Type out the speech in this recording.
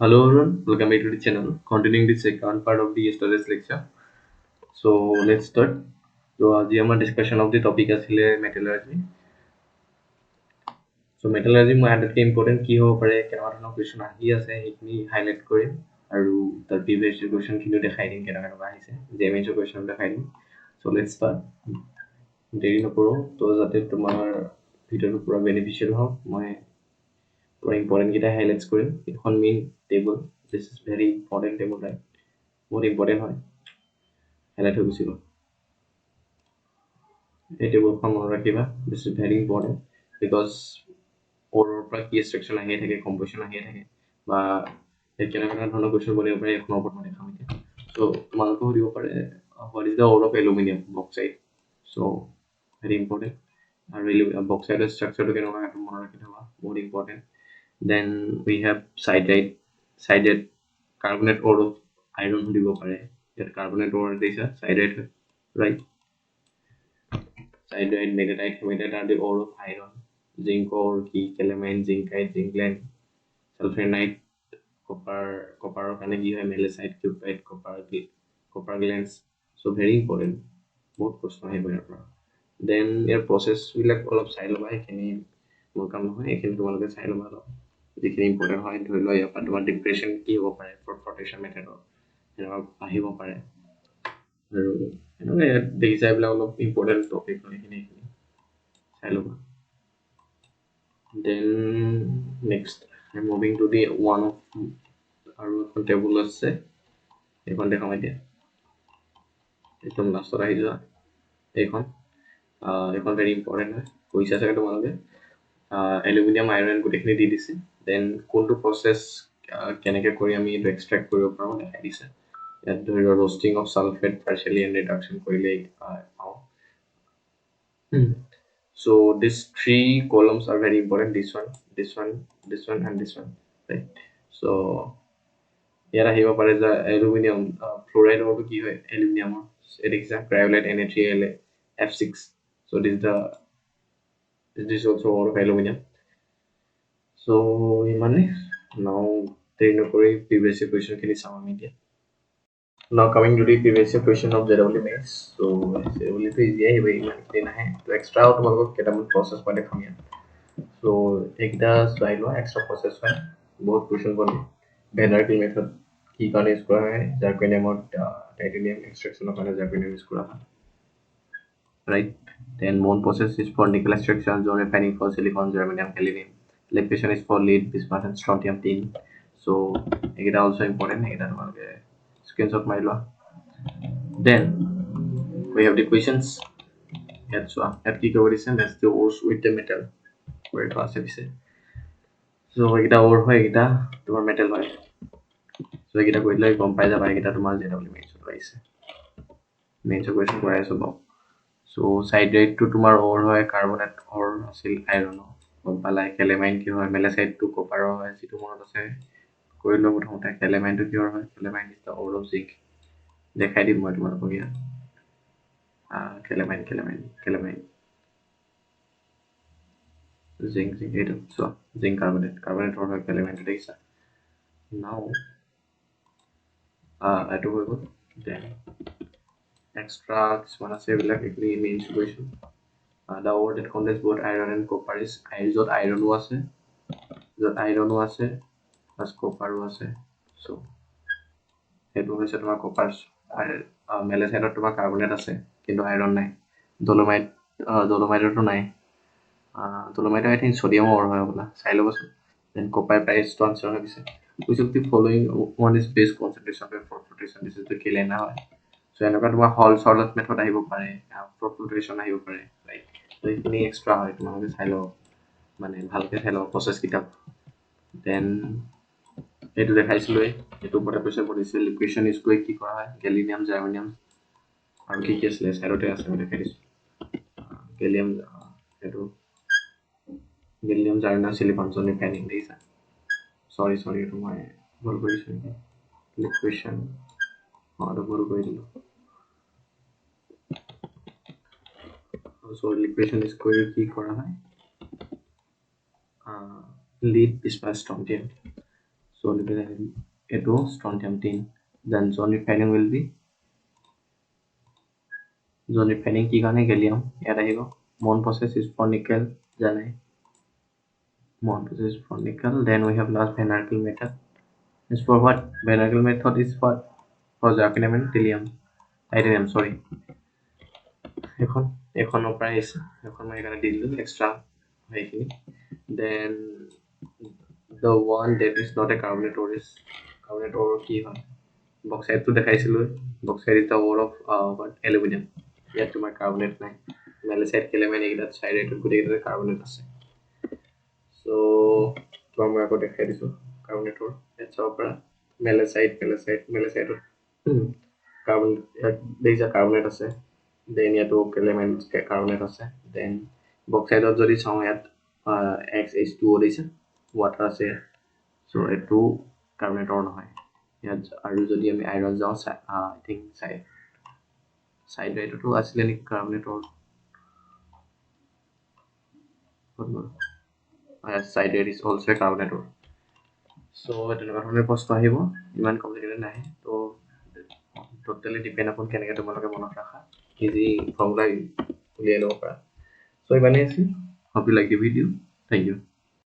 Hello everyone, welcome back to the channel. Continuing the second part of the yesterday's lecture. So let's start. So আজি আমাৰ discussion of the topic আছিলে metallurgy. So metallurgy মই আটাইতকৈ important কি হ'ব পাৰে কেনেকুৱা ধৰণৰ question আহি আছে সেইখিনি highlight কৰিম আৰু তাৰ previous question খিনিও দেখাই দিম কেনেকুৱা আহিছে JMH question দেখাই দিম. So let's start. দেৰি নকৰোঁ তো যাতে তোমাৰ ভিডিঅ'টো পুৰা beneficial হওক মই পুৰা important কেইটা highlights কৰিম. এখন main table. This is very important table, right? বহুত important হয় highlight হৈ গুচি গ'ল এই টেবুলখন মনত ৰাখিবা this is very important because ওৰৰ পৰা কি ষ্ট্ৰাকচাৰ আহিয়ে থাকে কম্প'জিশ্যন আহিয়ে থাকে বা কেনেকুৱা ধৰণৰ কুৱেশ্যন বনিব পাৰে এইখনৰ ওপৰত মই দেখাম এতিয়া চ' তোমালোকেও সুধিব পাৰে what is the ore of aluminium bauxite so' very important আৰু বক্সাইডৰ ষ্ট্ৰাকচাৰটো কেনেকুৱা সেইটো মনত ৰাখি থ'বা বহুত important then we have siderite carbonate ore of iron সুধিব পাৰে ইয়াত কাৰ্বনেট অৰ দিছা চাইডেড হয় right Cyanide, magnetite, hematite are the ore of iron. Zinc ore, key, calamine, zincite, zincglen, sulfonite, copper kind of melasite, cupite, copper glands. So very important. Both question আহিব ইয়াৰ পৰা then ইয়াৰ প্ৰচেছবিলাক অলপ চাই ল'বা সেইখিনি মোৰ কাম নহয় এইখিনি তোমালোকে চাই ল'বা অলপ যিখিনি ইম্পৰ্টেণ্ট হয় ধৰি লোৱা ইয়াৰ পৰা তোমাৰ ডিপ্ৰেশ্যন কি হ'ব পাৰে ফ্লটেশ্যন মেথডৰ সেনেকুৱা আহিব পাৰে আৰু এনেকুৱা ইয়াত দেখিছা এইবিলাক অলপ ইম্পৰ্টেণ্ট টপিক হয় এইখিনি চাই ল'বা then next I moving to the one of আৰু এখন টেবুল আছে এইখন দেখাম এতিয়া একদম লাষ্টত আহি যোৱা এইখন ভেৰি ইম্পৰ্টেণ্ট হয় কৈছা চাগে তোমালোকে এলুমিনিয়াম আইৰণ গোটেইখিনি দি দিছে দেন কোনটো প্ৰচেছ কেনেকৈ কৰি আমি এইটো এক্সট্ৰেক্ট কৰিব পাৰোঁ দেখাই দিছে ইয়াত ধৰি লোৱা roasting of sulfate partially and reduction কৰিলে পাওঁ so these three columns are very important this one and this one right so ইয়াত আহিব পাৰে যে এলুমিনিয়াম ফ্লোৰাইড অৰটো কি হয় এলুমিনিয়ামৰ দেখিছা ক্ৰায়োলাইট Na3Al F6 so this is also ore of aluminum so ইমানে now দেৰি নকৰি previous question খিনি চাম আমি এতিয়া Now coming to the previous question of JW mains. So JW to easy है वही मान लेना है तो extra और तुम्हारे को केटामन process पढ़े खामियां so एक दा स्लाइड लो extra process है बहुत क्वेश्चन बने Banerjee method की करने इसको है zirconium और titanium extraction of zirconium इसको रहा right then one process is for nickel extraction zone refining for silicon germanium gallium liquefaction is for lead bismuth and strontium tin so एक दा also important है एक दा तुम्हारे screenshot मार लो then we have the questions ইয়াত কি ক'ব দিছে that's the ores with the metal where it was দিছে so এইটা ore হয় এইটা তোমাৰ metal হয় so এইটা কৰিলে গম পাই যাবা এইটা তোমাৰ JW mains আহিছে mains question কৰাই আছো বাৰু so side rate to তোমাৰ ore হয় carbonate ore আছিল iron গম পালা calamine কি হয় melasite to copper হয় যিটো মনত আছে কৰিলো প্ৰথমতে calamine to কি হয় calamine is the ore of zinc দেখাই দিম মই তোমালোকক ইয়াত calamine zinc এইটো so zinc carbonate ore হয় calamine to দেখিছা now এইটো হৈ গ'ল then extra কিছুমান আছে এইবিলাক এইখিনি main situation the ore that contains both iron and copper is য'ত iron আছে plus copper আছে so সেইটো হৈছে তোমাৰ copper melasite তোমাৰ carbonate আছে কিন্তু iron নাই dolomite নাই dolomite I think sodium ore হয় বোলা চাই ল'বচোন then copper price to answer হৈ গৈছে which of the following one is base concentration for flotation this is the kelena হয় so এনেকুৱা তোমাৰ হল সলত মেথড আহিব পাৰে ফ্লোটেশন আহিব পাৰে ৰাইট so এইখিনি এক্সট্ৰা হয় তোমালোকে চাই লও মানে ভালকে চাই লও প্ৰসেস কিতাপ দেন এইটো দেখাইছিলো এইটো ওপৰতে কৈছে পঢ়িছে লিকুইডেশন ইজ কৰি কি কৰা হয় গেলিনিয়াম জাৰ্মেনিয়াম আৰু কি আছিলে সাইডতে আছে মই দেখাই দিছো গেলিয়াম এইটো গেলিয়াম জাৰ্মেনিয়াম সিলিকন জনি প্যানিং দিছা সৰি এইটো মই ভুল কৰিছো লিকুইডেশন আৰু ভুল কৰি দিলো so liquidation is কৰি কি কৰা হয় lead bismuth strontium So এইটো strontium 10. Then zone refining will be zone refining কি কাৰণে gallium ইয়াত আহিব Mon process is for nickel জানে Mon process is for nickel. Then we have last Van method is for what? Van method is for zirconium and titanium sorry এখনৰ পৰা আহিছে এখন মই এখানে দি দিলো এক্সট্ৰা সেইখিনি then the one that is not a carbonate ore is carbonate ore কি হয় bauxite তো দেখাইছিলো bauxite is the ore of what aluminum ইয়াত তোমাৰ carbonate নাই malachite element এইগিলাত সাইডেট গুটেইগিলাতে carbonate আছে so তোমাক মই আকৌ দেখাই দিছো carbonate ore ইয়াত চাব পৰা malachite carbon there is a carbonate আছে then ইয়াতো element carbonate আছে then bauxite যদি চাও ইয়াত XH2O দিছে water আছে so এটো carbonate ore নহয় ইয়াত আৰু যদি আমি iron যাও I think side এটো আসলে নি carbonate ore side is also a carbonate ore so তেনেকুৱা ধৰণৰ প্ৰশ্ন আহিব ইমান কমপ্লিকেটেড নাই তো টোটালি ডিপেন্ড আপন কেনেকৈ তোমালোকে মনত ৰাখা ইজি ফৰ্মুলা উলিয়াই ল'ব পাৰা so ইমানেই আছিল hope you like the video thank you